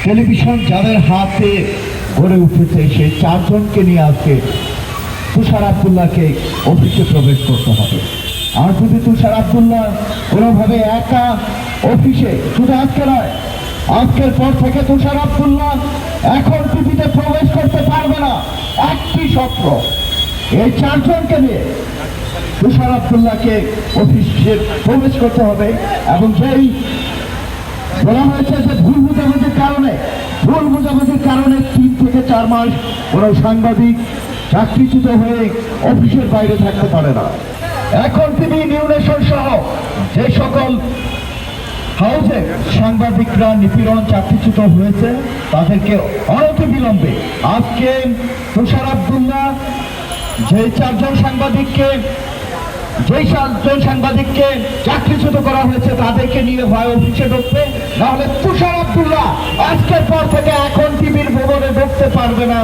Television যাদের হাতে গড়ে উঠেছে সেই চারজনকে নিয়ে আজকে তুষার আব্দুল্লাহকে অফিসে প্রবেশ করতে হবে। আর যদি তুষার আব্দুল্লাহ কোনোভাবে একা অফিসে, শুধু আজকে নয়, আজকের পর থেকে তুষার আব্দুল্লাহ এখন টিভিতে প্রবেশ করতে পারবে না। একটি শর্ত, এই চারজনকে নিয়ে তুষার আব্দুল্লাহকে অফিসে প্রবেশ করতে হবে। এবং যেই বলা হয়েছে যে ভুল বোঝাবুঝির কারণে 3 থেকে 4 মাস কোনো সাংবাদিক চাকরিচ্যুত হয়ে অফিসের বাইরে থাকতে পারে না। এখন টিভি, নিউ নেশন সহ যে সকল হাউসে সাংবাদিকরা নিপীড়ন, চাকরিচ্যুত হয়েছে তাদেরকে অনতিবিলম্বে আজকে তুষার আব্দুল্লাহ যেই চারজন সাংবাদিককে চাকরিচ্যুত করা হয়েছে তাদেরকে নিয়ে হয় অফিসে ঢুকবে, নাহলে তুষার আব্দুল্লাহ আজকের পর থেকে এখন টিভির ভবনে ঢুকতে পারবে না।